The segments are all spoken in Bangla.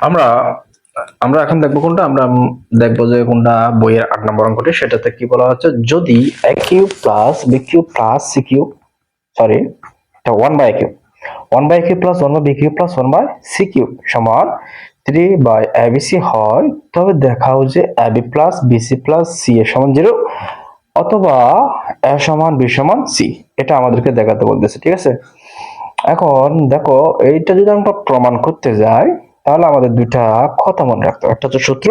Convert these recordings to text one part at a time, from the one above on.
আমরা আমরা এখন দেখবো কোনটা, আমরা দেখবো যে কোনটা বইয়ের 8 নম্বর অঙ্কটি, সেটাতে কি বলা হচ্ছে, যদি a cube plus b cube plus c cube, sorry এটা 1 by a cube, 1 by a cube plus 1 by b cube plus 1 by c cube সমান 3 বাই abc হয়, তবে দেখাও যে ab plus bc plus c এর সমান 0 অথবা a সমান b সমান c। এটা আমাদেরকে দেখাতে বলতেছে, ঠিক আছে। এখন দেখো, এইটা যদি আমরা প্রমাণ করতে যাই তাহলে আমাদের দুইটা কথা মনে রাখতে হবে, একটা হচ্ছে সূত্র,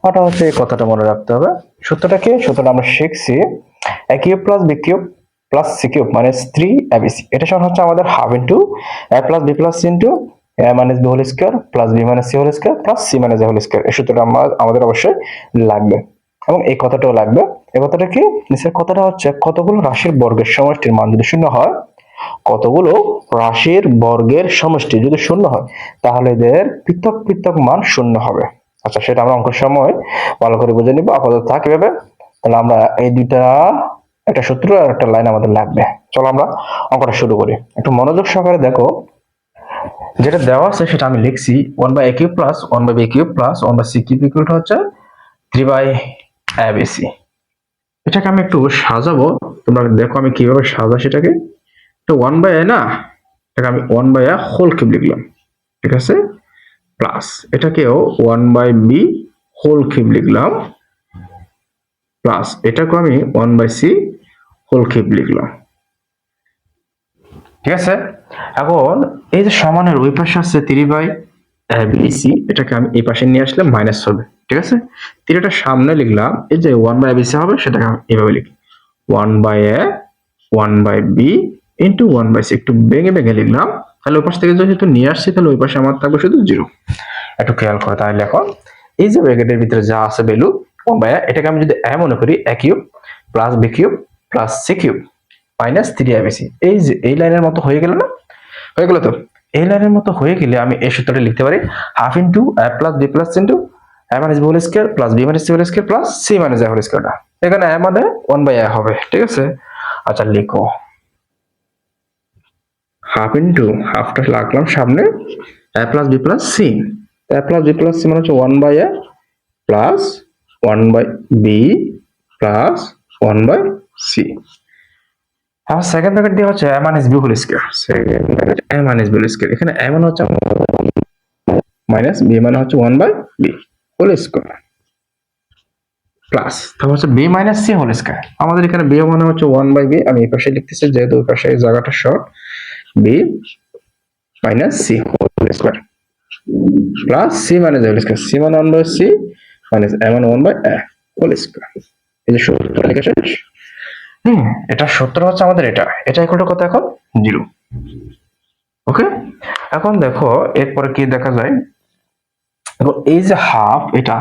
একটা হচ্ছে এই কথাটা মনে রাখতে হবে। সূত্রটা কি? সূত্রটা আমরা শিখছি a cube plus b cube plus c cube minus 3abc, এটা সমান হচ্ছে আমাদের half into a plus b plus c into a minus b whole square plus b minus c whole square plus c minus a whole square. এই সূত্রটা আমাদের অবশ্যই লাগবে, এবং এই কথাটাও লাগবে। এই কথাটা কি? নিচের কথাটা হচ্ছে কতগুলো রাশির বর্গের সমষ্টির মান যদি শূন্য হয়, কতগুলো রাশির বর্গের সমষ্টি যদি শূন্য হয় তাহলে এদের পৃথক পৃথক মান শূন্য হবে। আচ্ছা, সেটা আমরা অঙ্কের সময় ভালো করে বুঝে নিব। আপাতত থাক এভাবে। তাহলে আমরা এই দুইটা, একটা সূত্র আর একটা লাইন আমাদের লাগবে। চলো আমরা অঙ্কটা শুরু করি। একটু মনোযোগ সহকারে দেখো, যেটা দেওয়া আছে সেটা আমি লিখছি 1 by a cube plus 1 by b cube plus 1 by c cube equal to হচ্ছে 3 বাই abc। এটাকে আমি একটু সাজাবো, তোমরা দেখো আমি কিভাবে সাজা সেটাকে। তো 1 বাই a না, এটাকে আমি 1 বাই a হোল কিউব লিখলাম, ঠিক আছে, প্লাস এটাকেও 1 বাই b হোল কিউব লিখলাম, প্লাস এটাকে আমি 1 বাই c হোল কিউব লিখলাম, ঠিক আছে। এখন এই যে সমানের ওই পাশে আছে 3 বাই abc, এটাকে আমি এই পাশে নিয়ে আসলে মাইনাস হবে, ঠিক আছে। 3টা সামনে লিখলাম, এই যে 1 বাই abc হবে সেটাকে আমি এইভাবে লিখি 1 by a 1 by b into 1 by c, একটু ভেঙে ভেঙে লিখলাম। তাহলে ওই পাশ থেকে যেহেতু নিয়ে আসছি তাহলে ওই পাশে আমার থাকবে শুধু 0। একটু খেয়াল করো তাহলে। এখন এই যে ব্র্যাকেটের ভিতরে যা আছে ভ্যালু 1 বাই a, এটাকে আমি যদি a মনে করি, a cube plus b cube plus c cube minus 3abc, এই যে এই লাইনের মতো হয়ে গেল না? হয়ে গেল তো? এই লাইনের মতো হয়ে গেলে আমি এই সূত্রটা লিখতে পারি half into a plus b plus c into a minus b whole square plus b minus c whole square plus c minus a whole square. এখানে a মানে 1 বাই a হবে, ঠিক আছে। আচ্ছা লিখো হাফ ইন্টু, হাফটা রাখলাম সামনে, a plus b plus c, a plus b plus c মানে হচ্ছে 1 by a plus 1 by b plus 1 by c। আর সেকেন্ড ব্র্যাকেট দিয়ে হচ্ছে a minus b whole square, second bracket a minus b whole square, এখানে a মানে হচ্ছে মাইনাস b মানে হচ্ছে 1 by b whole square plus তারপর হচ্ছে b মাইনাস c হোল স্কয়ার। আমাদের এখানে b মানে হচ্ছে 1 বাই b, আমি এই পাশে লিখতেছি যেহেতু ওই পাশে এই জায়গাটা short, b minus c whole square plus c minus a whole square, c মানে 1 বাই c মাইনাস a মানে 1 বাই a হোল স্কয়ার। এই যে সূত্রটা লেখা শেষ। এটা সূত্র হচ্ছে আমাদের এটা, এটা ইকুয়াল টু কত এখন? 0। ওকে, এখন দেখো এরপরে কি দেখা যায়। এখন এই যে হাফ, এটা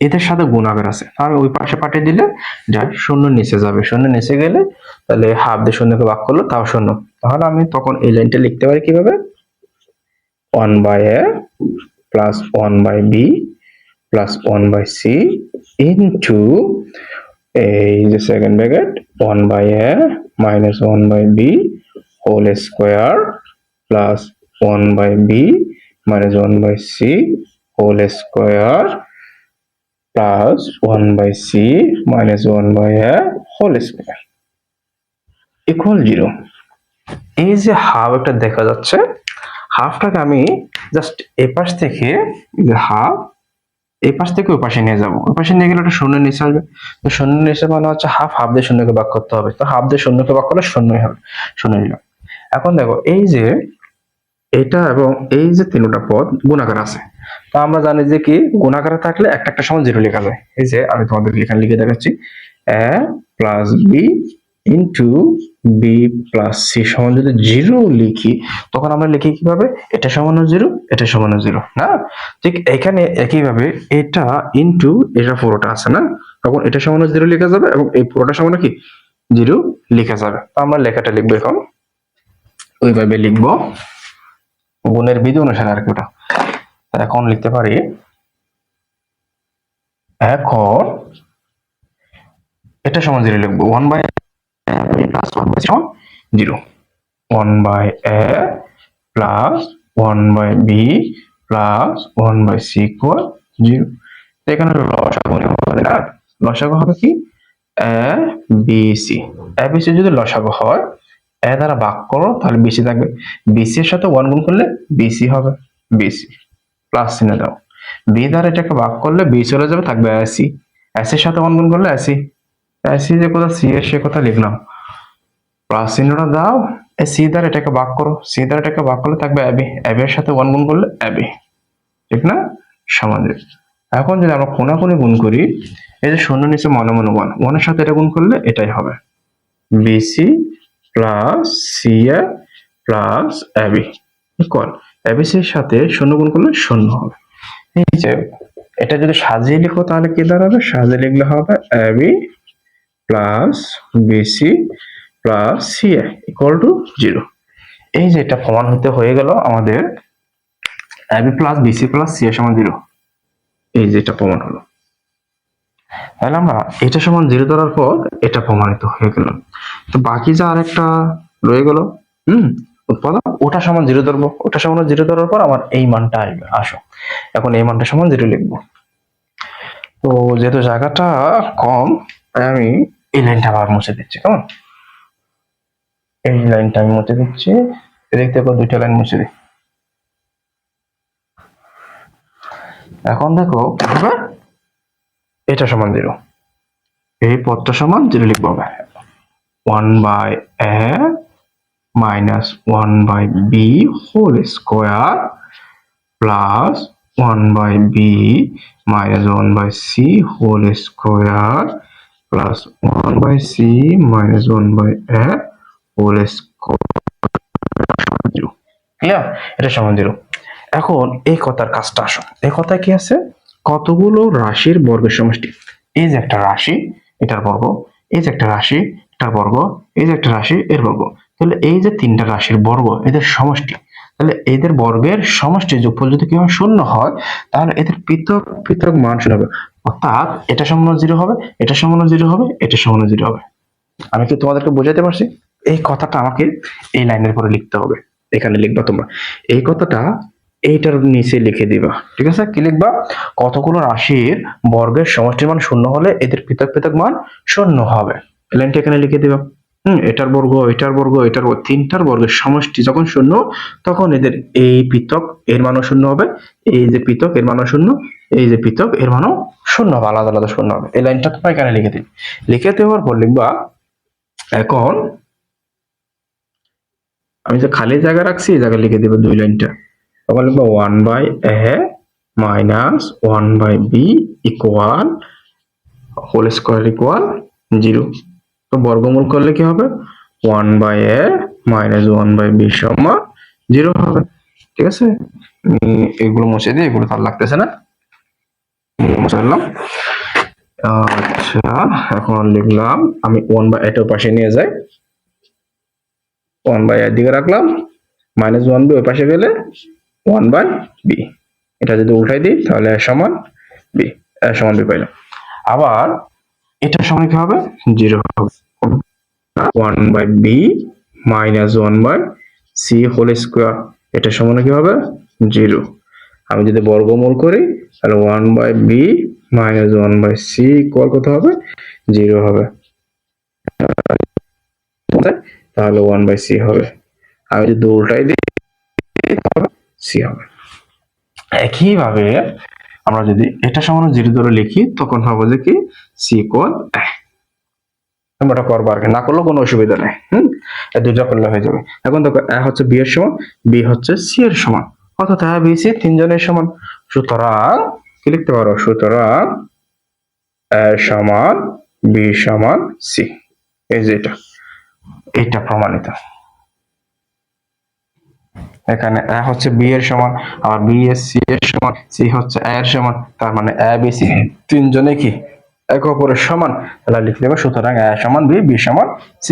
এদের সাথে গুণাকার আছে, আমি ওই পাশে পাঠিয়ে দিলে যায় শূন্য নিচে যাবে, শূন্য নিচে গেলে তাহলে হাফ দিয়ে শূন্যকে ভাগ করলো তাও শূন্য। তাহলে আমি তখন এই লাইনটা লিখতে পারি কিভাবে, 1 by a plus 1 by b plus 1 by c into এই যে second bracket 1 by a minus 1 by b whole square plus 1 by b minus 1 by c whole square plus 1 by c minus 1 by a whole square equal 0। এই যে হাফ একটা দেখা যাচ্ছে, হাফটাকে আমি জাস্ট এপাশ থেকে, হাফ এই পাশ থেকে ওই পাশে নিয়ে যাবো, ওই পাশে নিয়ে গেলে ওটা শূন্য নিচে আসবে। তো শূন্য নিচে মানে হচ্ছে হাফ, হাফ দিয়ে শূন্যকে ভাগ করতে হবে, তো হাফ দিয়ে শূন্যকে ভাগ করলে শূন্যই হবে, শূন্য নিলাম। এখন দেখো এই যে এটা এবং এই যে তিনটা পদ গুণাকার আছে, তো আমরা জানি যে কি গুণাকারে থাকলে একটা একটা সমান 0 লেখা যায়। এই যে আমি তোমাদের এখানে লিখে দেখাচ্ছি, a plus b into b plus c সমান যদি 0 লিখি, তখন আমরা লিখি কিভাবে, এটা সমান 0 এটা সমান 0 না? ঠিক এখানে একইভাবে এটা ইন্টু এটা পুরোটা আছে না, তখন এটা সমান 0 লেখা যাবে এবং এই পুরোটা সমান কি 0 লেখা যাবে। তো আমরা লেখাটা লিখবো এখন ওইভাবে লিখবো গুণের বিধি অনুসারে আর কি। ওটা এখন লিখতে পারি, এখন এটা সমান 0 লিখবো, 1 বাই প্লাস 1 বাই সমান 0, 1 by a plus 1 by b plus 1/c equal 0। এখানে লসাগু হবে না, লসাগু হবে কি a B c. A B c যদি লসাগু হয় এ দ্বারা ভাগ করো তাহলে বিসি থাকবে, বিসি এর সাথে 1 গুণ করলে বিসি হবে, বিসি প্লাস চিহ্ন দাও। বি দ্বারা এটাকে ভাগ করলে বি চলে যাবে, থাকবে এসি, এসি এর সাথে 1 গুণ করলে এসি, এসি যে কথা সি এর সে কথা লিখলাম, প্লাস চিহ্নটা দাও। সি দ্বারা এটাকে ভাগ করো, সি দ্বারা এটাকে ভাগ করলে থাকবে এবি, এবি এর সাথে 1 গুণ করলে এবি, ঠিক না, সমান। এখন যদি আমরা কোনাকুনি গুণ করি, এই যে শূন্য নিচে মনে মনে 1, 1 এর সাথে এটা গুণ করলে এটাই হবে বিসি প্লাস সি এ প্লাস এবি ইকুয়াল এবিসি এর সাথে শূন্য গুণ করলে শূন্য হবে। এই যে এটা যদি সাজিয়ে লিখো তাহলে কি দাঁড়াবে, সাজিয়ে লিখলে হবে A B plus B C plus C A equal to 0। এই যে এটা প্রমাণ হতে হয়ে গেল আমাদের A B plus B C plus C A সমান 0। এই যে এটা প্রমাণ হলো, তাহলে আমরা এটা সমান 0 ধরার পর এটা প্রমাণিত হয়ে গেল। তো বাকি যে আরেকটা রয়ে গেল উৎপাদক, ওটা সমান 0 ধরবো, ওটা সমান 0 ধরার পর আমার এই মানটা আসবে। আসো এখন এই মানটা সমান 0 লিখবো। তো যেহেতু জায়গাটা কম তাই আমি এই লাইনটা আবার মুছে দিচ্ছি, কেমন, এই লাইনটা আমি মুছে দিচ্ছি, দেখতে পাবো দুইটা লাইন মুছে দিই। এখন দেখো এটা সমান 0, এই পদটা সমান 0 লিখবো হবে 1/a minus 1/b whole square plus 1/b minus 1/c whole square plus 1/c minus 1/a whole square। Clear, এটা সমান 0। এখন এই কথার কাজটা আসো, এই কথায় কি আছে, কতগুলো রাশির বর্গের সমষ্টি। এই যে একটা রাশি এটার বর্গ, এই যে একটা রাশি এটার বর্গ, এই যে একটা রাশি এর বর্গ, তাহলে এই যে তিনটা রাশির বর্গ এদের সমষ্টি, তাহলে এদের বর্গের সমষ্টি যোগফল যদি কি হয় শূন্য হয় তাহলে এদের পৃথক পৃথক মান শূন্য হবে, অর্থাৎ এটা সমান 0 হবে, এটা সমান 0 হবে, এটা সমান 0 হবে। আমি কি তোমাদেরকে বোঝাতে পারছি? এই কথাটা আমাকে এই লাইনের পরে লিখতে হবে, এখানে লিখবা তোমরা এই কথাটা এইটার নিচে লিখে দিবা, ঠিক আছে? কি লিখবা, কতগুলো রাশির বর্গের সমষ্টির মান শূন্য হলে এদের পৃথক পৃথক মান শূন্য হবে, এই লাইনটা এখানে লিখে দিবা। এটার বর্গ এটার বর্গ এটার বর্গ, তিনটার বর্গের সমষ্টি যখন শূন্য তখন এদের এই পৃথক এর মানও শূন্য হবে, এই যে পৃথক এর মানও শূন্য, এই যে পৃথক এর মানও শূন্য হবে, আলাদা আলাদা শূন্য হবে। এই লাইনটা তোমরা এখানে লিখে দিবে, লিখে দেওয়ার পর লিখবা, এখন আমি যে খালি জায়গা রাখছি এই জায়গায় লিখে দিব দুই লাইনটা, তখন লিখবো 1/a minus 1/b equal whole square equal 0। তো বর্গমূল করলে কি হবে, 1/a minus 1/b সমান 0 হবে, ঠিক আছে? এগুলো মুছে দিই, এগুলো তার লাগতেছে না, মুছে দিলাম। আচ্ছা এখন লিখলাম আমি 1/a এর পাশে নিয়ে যাই, 1/a দিকে রাখলাম, মাইনাস 1b ওই পাশে গেলে 1/b, এটা যদি উল্টাই দিই তাহলে a সমান b, a সমান b পাইলাম। আবার এটা সমান কি হবে, 0 হবে, 1/b minus 1/c whole square, এটা সমান কি হবে 0। আমি যদি বর্গমূল করি তাহলে 1/b minus 1/c ইকুয়াল কত হবে, 0 হবে, তাহলে 1/c হবে। আমি যদি উল্টাই দিই সি হবে। একইভাবে আমরা যদি এটা সমান 0 ধরে লিখি তখন হবে যে কি সি ইকুয়াল তোমরা এটা করবা, আর না করলেও কোনো অসুবিধা নেই। এই দুইটা করলে হয়ে যাবে। এখন দেখো এ হচ্ছে বি এর সমান, বি হচ্ছে সি এর সমান, অর্থাৎ এ বি সি তিনজনের সমান। সুতরাং কি লিখতে পারো, সুতরাং এ সমান বি সমান সি, এই যে এটা প্রমাণিত। এখানে a হচ্ছে b এর সমান, আর b এর c এর সমান, c হচ্ছে a এর সমান, তার মানে a b c তিনজনে কি একে অপরের সমান, তাহলে লিখে দেব সুতরাং a সমান b, b সমান c।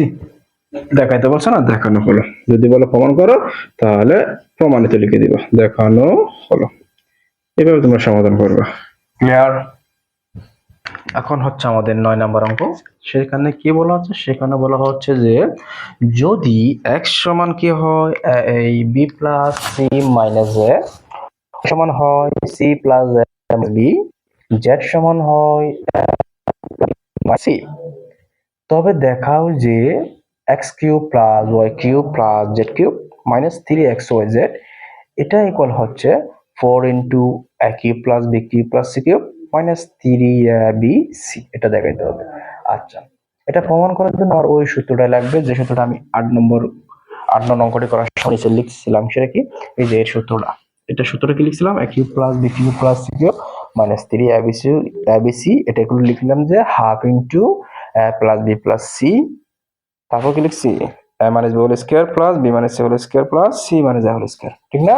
দেখাইতে বলছো না, দেখানো হলো। যদি বলো প্রমাণ করো তাহলে প্রমাণিত লিখে দিবা, দেখানো হলো। এভাবে তোমরা সমাধান করবা। ক্লিয়ার? এখন হচ্ছে আমাদের 9 নাম্বার অঙ্ক। সেখানে কি বলা হচ্ছে, সেখানে বলা হচ্ছে যে যদি x সমান কি হয় এই b plus c minus a সমান হয় সি প্লাস বি, জেড সমান হয় সি। তবে দেখাও যে X cube plus Y cube plus Z cube minus 3xyz এটা ইকুয়াল হচ্ছে 4 into A cube plus B cube plus C cube minus 3bc। এটা দেখাইতে হবে। আচ্ছা, এটা প্রমাণ করার জন্য আর ওই সূত্রটা লাগবে যে সূত্রটা আমি 8 নং অঙ্কটি করার সময় নিচে লিখছিলাম। সেটা কি? এই যে এর সূত্রটা। এটা সূত্রটা কি লিখছিলাম? A cube plus B cube plus C cube minus 3abc। এটা এগুলো লিখলাম যে half into A plus B plus C, তারপর কি লিখছি? A minus B whole square plus B minus C whole square plus C minus A whole square. ঠিক না?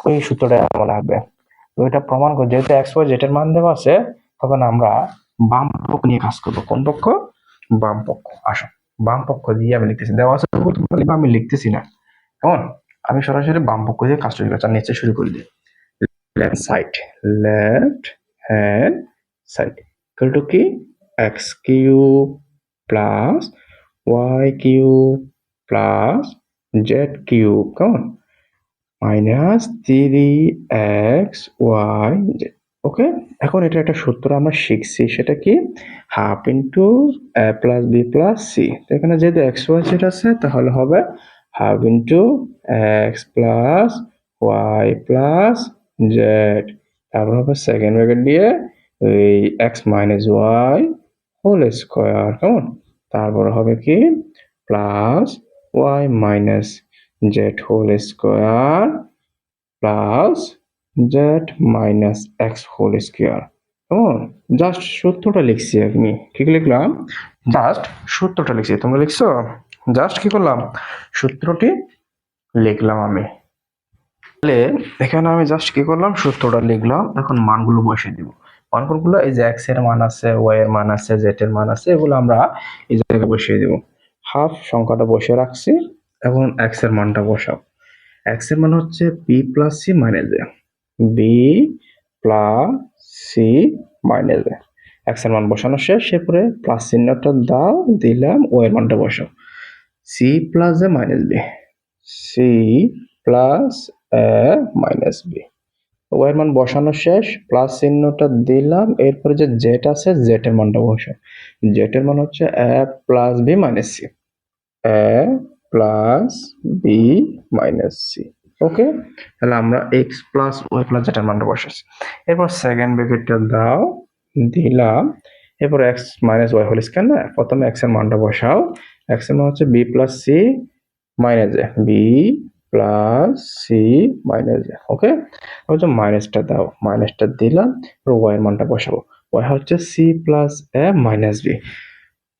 ওই সূত্রটা আমার লাগবে। ওইটা প্রমাণ করে যেহেতু এক্স ওয়াই জেড এর মান দেওয়া আছে, তখন আমরা বাম পক্ষ নিয়ে কাজ করবো। কোন পক্ষ? বাম পক্ষ। আসো, বাম পক্ষ দিয়ে আমি লিখতেছি। দেওয়া আছে আমি লিখতেছি না। কেমন? আমি সরাসরি বাম পক্ষ দিয়ে কাজ শুরু করছি। নিচে শুরু করে দিই। Left side, left hand side equal to কি? X cube plus Y cube plus Z cube, কেমন? Minus 3xy Z. ওকে, এখন এটা একটা সূত্র আমরা শিখছি। সেটা কি? Half into A plus B plus C. এখানে যেহেতু এক্স ওয়াই জেড আছে, তাহলে হবে half into X plus Y plus Z. তারপর হবে সেকেন্ড ব্র্যাকেট দিয়ে এই X minus Y whole square, কেমন? তারপর হবে কি? Plus y minus z whole square plus z minus x whole square. কেমন? জাস্ট সূত্রটা লিখছি। আমি কি লিখলাম? জাস্ট সূত্রটা লিখছি। তোমরা লিখছো? জাস্ট কি করলাম? সূত্রটি লিখলাম আমি। তাহলে এখানে আমি জাস্ট কি করলাম? সূত্রটা লিখলাম। এখন মানগুলো বসিয়ে দিব। মানগুলো এই যে এক্স এর মান আছে, ওয়াই এর মান আছে, জেড এর মান আছে, এগুলো আমরা এই জায়গায় বসিয়ে দিব। হাফ সংখ্যাটা বসিয়ে রাখছি। এখন এক্স এর মানটা বসাও। এক্স এর মান হচ্ছে বি প্লাস সি মাইনাস এ, বি প্লাস সি মাইনাস এ। এক্স এর মান বসানো শেষ। এরপরে প্লাস চিহ্নটা দাও, দিলাম, ও এর মানটা বসাও। C plus a minus b, c plus a minus B. ও এর মান বসানো শেষ, প্লাস চিহ্নটা দিলাম। এরপরে যে জেড আছে, জেড এর মানটা বসাও। জেড এর মান হচ্ছে a plus B minus C, A plus B minus C. Okay, তাহলে আমরা x plus Y plus z এর মানটা বসাচ্ছি। এরপর সেকেন্ড ব্র্যাকেটটা দাও, দিলাম। এরপর x minus Y whole square না, প্রথমে এক্স এর মানটা বসাও। এক্স এর মান হচ্ছে বি প্লাস সি মাইনাস এ, বি প্লাস সি মাইনাস এ। ওকে, হচ্ছে মাইনাসটা দাও, মাইনাসটা দিলাম। ওয়াই এর মানটা বসাবো। ওয়াই হচ্ছে C plus a minus B,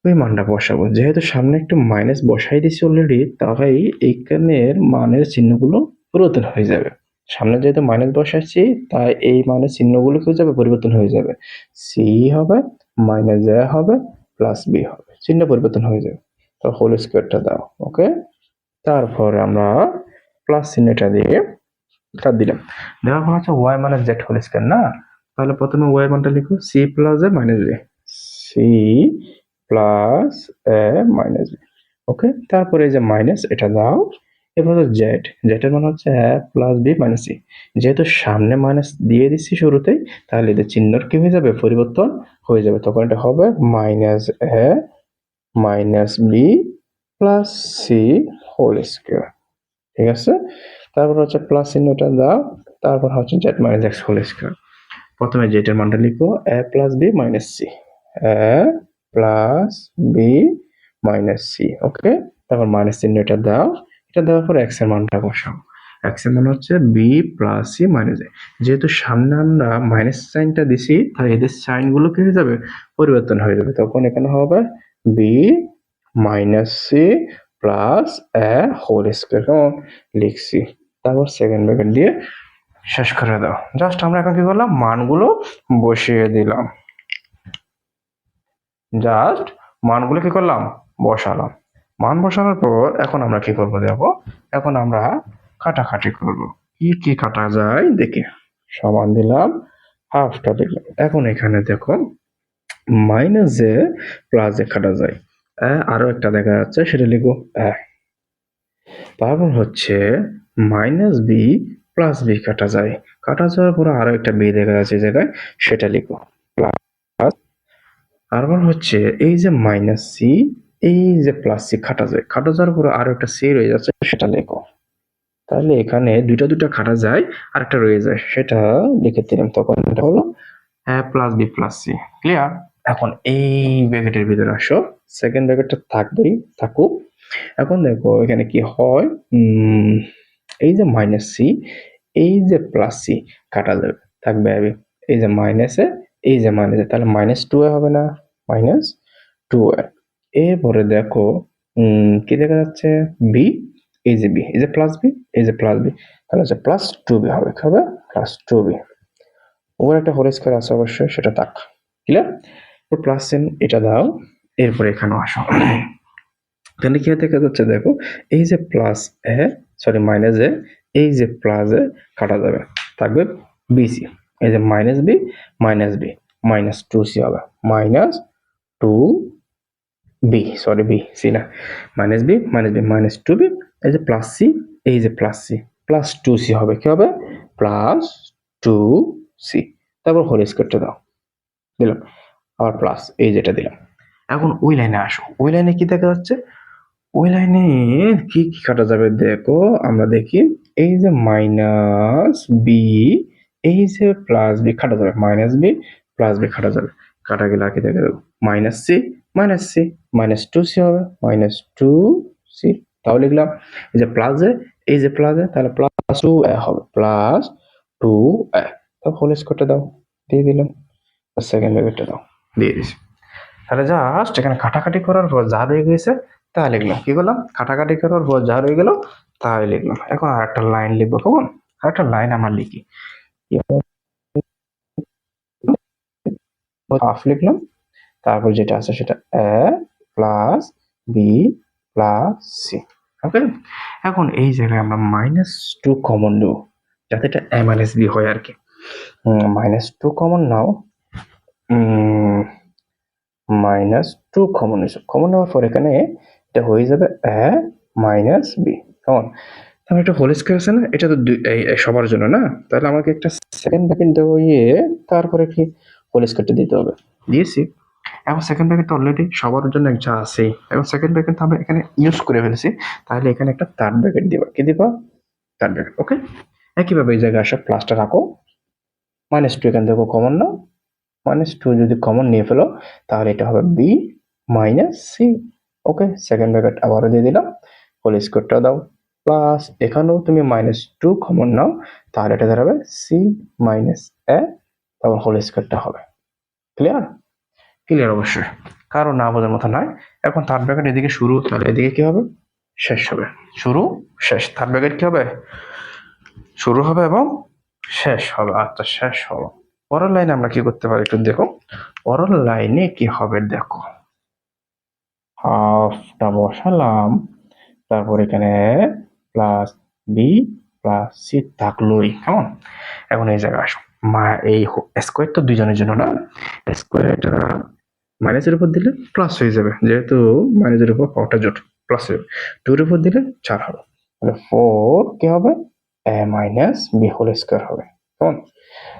ওই মানটা বসাবো। যেহেতু সামনে একটু মাইনাস বসাই দিছি অলরেডি, তাই এইখানের মানের চিহ্নগুলো পরিবর্তন হয়ে যাবে। সামনে যেহেতু মাইনাস বসাচ্ছি, তাই এই মানের চিহ্নগুলো কি হয়ে যাবে? পরিবর্তন হয়ে যাবে। সি হবে মাইনাস এ হবে প্লাস বি হবে, চিহ্ন পরিবর্তন হয়ে যাবে। তো হোল স্কোয়ারটা দাও। ওকে, তারপরে আমরা প্লাস চিহ্নটা দিয়ে এটা দিলাম। দেওয়ার পর হচ্ছে y minus z whole square না, তাহলে প্রথমে ওয়াই মানটা লিখো c plus a minus b, c plus a minus b. Okay, তারপরে এই যে মাইনাস এটা দাও। এরপর জেড, জেড এর মানে হচ্ছে a plus B minus C. যেহেতু সামনে মাইনাস দিয়ে দিচ্ছি শুরুতেই, তাহলে এদের চিহ্নর কি হয়ে যাবে? পরিবর্তন হয়ে যাবে। তখন এটা হবে minus A minus B plus C whole square. ঠিক আছে, তারপর হচ্ছে প্লাস চিহ্নটা দাও। তারপর হচ্ছে Z minus x whole square. প্রথমে জেড এর মানটা লিখো A plus B minus C, A plus B minus C. Okay, তারপর মাইনাস চিহ্নটা দাও। এটা দেওয়ার পর এক্স এর মানটা বসাও। এক্স এর মান হচ্ছে বি প্লাস সি মাইনাস এ। যেহেতু সামনে আমরা মাইনাস সাইনটা দিছি, তাই এদের সাইন গুলো কি হয়ে যাবে? পরিবর্তন হয়ে যাবে। তখন এখানে হবে বি মাইনাস সি প্লাস এ হোল স্কোয়ার, কেমন? লিখছি। তারপর সেকেন্ড ব্র্যাকেট দিয়ে শেষ করে দাও। জাস্ট আমরা এখন কি করলাম? মানগুলো বসিয়ে দিলাম। জাস্ট মানগুলো কি করলাম? বসালাম। মান বসানোর পর এখন আমরা কি করব? দেখো, এখন আমরা কাটাকাটি করব। কি কি কাটা যায় দেখি। সমান দিলাম, হাফটা দিলাম। এখন এখানে দেখো মাইনাস এ প্লাস এ কাটা যায়। আরো একটা দেখা যাচ্ছে, সেটা লিখো। তারপর হচ্ছে মাইনাস বি প্লাস বি কাটা যায়, কাটা যাওয়ার পরে আরো একটা বি দেখা যাচ্ছে এই জায়গায়, সেটা লিখো প্লাস। তারপর হচ্ছে এই যে মাইনাস সি, এই যে প্লাস সি কাটা যায়, কাটা যাওয়ার পরে আরো একটা সি রয়ে যাচ্ছে, সেটা লিখো। তাহলে এখানে দুইটা দুইটা কাটা যায় আর একটা রয়ে যায়, সেটা লিখে দিলাম। তখন এটা হলো A plus B plus C. Clear? এখন এই ব্র্যাকেটের ভিতরে আসো, সেকেন্ড ব্র্যাকেটটা থাকবেই, থাকুক। এখন দেখো এখানে কি হয়, এই যে মাইনাস সি, এই যে প্লাস সি কাটা যাবে, থাকবে আবি এই যে মাইনাসে, এই যে মাইনাসে, তাহলে মাইনাস টু এ হবে না, মাইনাস টু এ। এরপরে দেখো কি দেখা যাচ্ছে, বি, এই যে বি, এই যে প্লাস বি, এই যে প্লাস বি, তাহলে হচ্ছে প্লাস টু বি হবে, কি হবে, প্লাস টু বি। ওর একটা হোল স্কয়ার আছে অবশ্যই, সেটা থাক। ক্লিয়ার? প্লাস চিহ্ন এটা দাও, এরপরে এখানে আসো। এখানে কি দেখা যাচ্ছে দেখো, এই যে প্লাস এ, সরি মাইনাস এ, এই যে প্লাস এ কাটা যাবে, থাকবে বিসি। এই যে minus B, minus two C হবে, minus two B, sorry B C না, minus B minus two B. এই যে প্লাস সি, এই যে plus C, plus two C হবে, কি হবে, প্লাস টু সি। তারপর হোল স্কয়ারটা দাও, দিলাম, আবার প্লাস এই যেটা দিলাম। এখন ওই লাইনে আসো, ওই লাইনে কি দেখা যাচ্ছে, ওই লাইনে কি কি কাটা যাবে দেখো, আমরা দেখি। এই যে মাইনাস বি, এই যে প্লাস বি কাটা যাবে, মাইনাস বি প্লাস বি কাটা যাবে, কাটা গেলে আর কি দেখা যাবে, minus c minus two C হবে, মাইনাস টু সি। তাহলে লিখলাম এই যে প্লাস এ, এই যে প্লাস এ, তাহলে প্লাস টু এ হবে, প্লাস টু এ। তো হোল স্কয়ারটা দাও, দিয়ে দিলাম, সেকেন্ড ব্র্যাকেটটা দাও, দিয়ে দিছি। তাহলে জাস্ট এখানে কাটাকাটি করার পর যা রয়ে গেছে তা লিখলাম। কি করলাম, কাটাকাটি করার পর যা রয়ে গেল তাই লিখলাম। এখন আর একটা লাইন লিখবো, কেমন, আর একটা লাইন আমরা লিখি, হাফ লিখলাম, তারপর যেটা আছে সেটা এ প্লাস বি প্লাস সি। ওকে, এখন এই জায়গায় আমরা মাইনাস টু কমন নেব, যাতে এটা এ মাইনাস বি হয় আর কি। মাইনাস টু কমন নাও, মাইনাস টু কমন নিয়েছো, কমন নেওয়ার পর এখানে এটা হয়ে যাবে এ মাইনাস বি। কেমন, তাহলে একটা হোল স্কয়ার আছে না, এটা তো সবার জন্য না, তাহলে আমাকে একটা সেকেন্ড ব্র্যাকেট দেবো, তারপরে কি হোল স্কয়ারটা দিতে হবে, দিয়েছি। এখন সেকেন্ড ব্র্যাকেট তো অলরেডি সবার জন্য একটা আছে, এখন সেকেন্ড ব্র্যাকেট তো আমরা এখানে ইউজ করে ফেলেছি, তাহলে এখানে একটা থার্ড ব্র্যাকেট দিবা, কি দিবা, থার্ড ব্র্যাকেট। ওকে, একইভাবে এই জায়গায় আসা প্লাসটা রাখো, মাইনাস টু এখান থেকে কমন নাও, মাইনাস টু যদি কমন নিয়ে ফেলো তাহলে এটা হবে বি মাইনাস সি। ওকে, সেকেন্ড ব্র্যাকেট আবারও দিয়ে দিলাম, হোল স্কয়ারটা দাও, প্লাস এখানেও তুমি মাইনাস টু কমন নাও, তাহলে এটা দাঁড়াবে সি মাইনাস এ, তারপর হোল স্কয়ারটা হবে। ক্লিয়ার? ক্লিয়ার অবশ্যই, কারো না বোঝার মতো নয়। এখন থার্ড ব্র্যাকেট এদিকে শুরু, তাহলে এদিকে কি হবে, শেষ হবে, শুরু শেষ। থার্ড ব্র্যাকেট কি হবে, শুরু হবে এবং শেষ হবে। আচ্ছা, শেষ হলো। পরের লাইনে আমরা কি করতে পারি একটু দেখো, পরের লাইনে কি হবে দেখো, হাফটা বসালাম, তারপর এখানে প্লাস বি প্লাস সি থাকলোই, কেমন। এখন এই জায়গায় আসো, এই স্কোয়ার তো দুইজনের জন্য না, স্কোয়ার এটা মাইনাসের উপর দিলে প্লাস হয়ে যাবে, যেহেতু মাইনাসের উপর পাওয়ারটা জোট, প্লাস হয়ে যাবে, টুর উপর দিলে 4 হবে, তাহলে 4 কি হবে, এ মাইনাস বি হোল স্কোয়ার হবে, কেমন।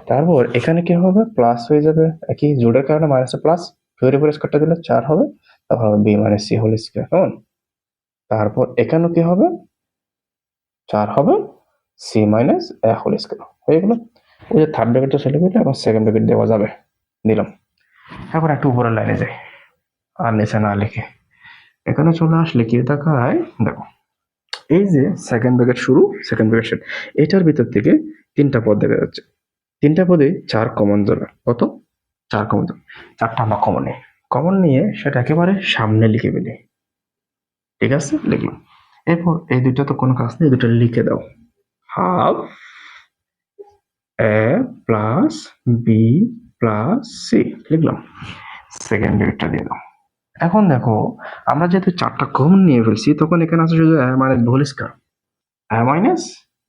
তারপর এখানে কি হবে, প্লাস হয়ে যাবে, একই জোড়ের কারণে মাইনাস প্লাস, 2 এর উপর স্কোয়ারটা দিলে 4 হবে, তারপর হবে b minus C whole square, কেমন। তারপর এখানেও কি হবে, 4 হবে, সি মাইনাস এ হোল স্কোয়ার হয়ে গেল। ওই যে থার্ড ব্র্যাকেট তো চলে গেল, এখন সেকেন্ড ব্র্যাকেট দেওয়া যাবে, দিলাম। এখন একটু উপরের লাইনে যাই, আর নিচে না লিখে এখানে চলে আসলে কি দেখায় দেখো, এই যে সেকেন্ড ব্র্যাকেট শুরু, সেকেন্ড ব্র্যাকেট শেষ, এটার ভিতর থেকে 3টা পদ দেখা যাচ্ছে, 3টা পদে 4 কমন যাবে, কত, 4 কমন যাবে, 4টা আমরা কমন নিই, কমন নিয়ে সেটা একেবারে সামনে লিখে ফেলি, ঠিক আছে, লিখলাম। এরপর এই দুইটা তো কোনো কাজ নেই, এই দুটো লিখে দাও, হাফ এ প্লাস বি প্লাস সি লিখলাম, সেকেন্ড ব্র্যাকেটটা দিয়ে দাও। এখন দেখো, আমরা যেহেতু 4টা কমন নিয়ে ফেলছি, তখন এখানে আছে শুধু মানে whole square, minus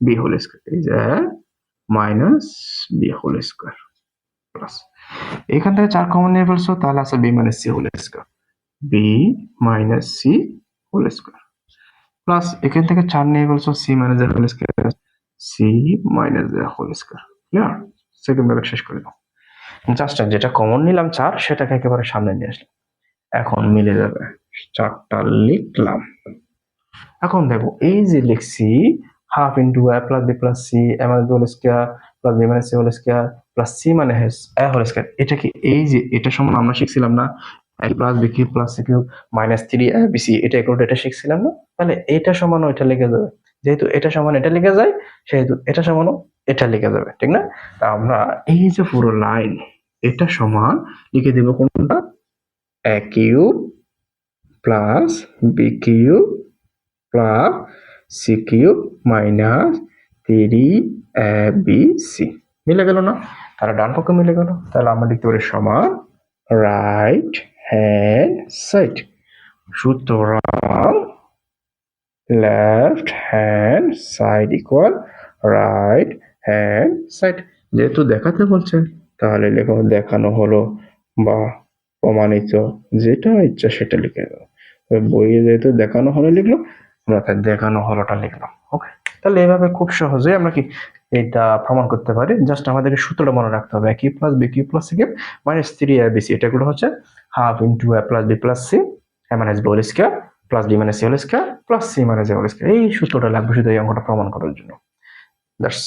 B whole square, এই যে minus B whole square plus, এখান থেকে 4 কমন নিয়ে ফেলছো, তাহলে আছে B minus C whole square, B minus C whole square plus এখান থেকে 4 নিয়ে ফেলছো, সি মাইনাস এ হোল স্কয়ার, সি মাইনাস এ whole square. Clear? Second bracket শেষ করে দাও। জাস্ট যেটা কমন নিলাম 4 সেটাকে একেবারে সামনে নিয়ে আসলাম। এখন মিলে যাবে। 4টা লিখলাম। এখন দেখো এই যে লিখছি half into A plus B plus C A minus B whole square plus B minus C whole square plus C মানে এ হোল স্কয়ার। এটা কি এই যে এটা সমান আমরা শিখছিলাম না A plus B cube plus C cube minus 3 A B C, এটা ইকুয়াল টু এটা শিখছিলাম না? তাহলে এটা সমান ওইটা লিখে যাবে। যেহেতু এটা সমান এটা লিখে যায় সেহেতু এটা সমানও এটা লিখে যাবে, ঠিক না? তা আমরা এই যে পুরো লাইন এটা সমান লিখে দেব কোনটা? A cube plus B cube plus C cube minus 3abc মিলে গেল না? তাহলে ডান পক্ষ মিলে গেল। তাহলে আমরা লিখতে পারি সমান রাইট হ্যান্ড সাইড, সুতরাং left hand side equal right hand side. যেহেতু দেখাতে বলছে তাহলে লেখো দেখানো হলো বা প্রমাণিত, যেটা ইচ্ছা সেটা লিখে দাও। বইয়ে যেহেতু দেখানো হলো লিখলো, আমরা তাই দেখানো হলোটা লিখলাম। ওকে, তাহলে এইভাবে খুব সহজেই আমরা কি এটা প্রমাণ করতে পারি। জাস্ট আমাদেরকে সূত্রটা মনে রাখতে হবে, Q plus B Q plus C cube minus 3abc, এটাগুলো হচ্ছে half into A plus B plus C A minus B whole square plus B minus C whole square plus C minus A whole square. এই সূত্রটা লাগবে শুধু এই অঙ্কটা প্রমাণ করার জন্য। দ্যাটস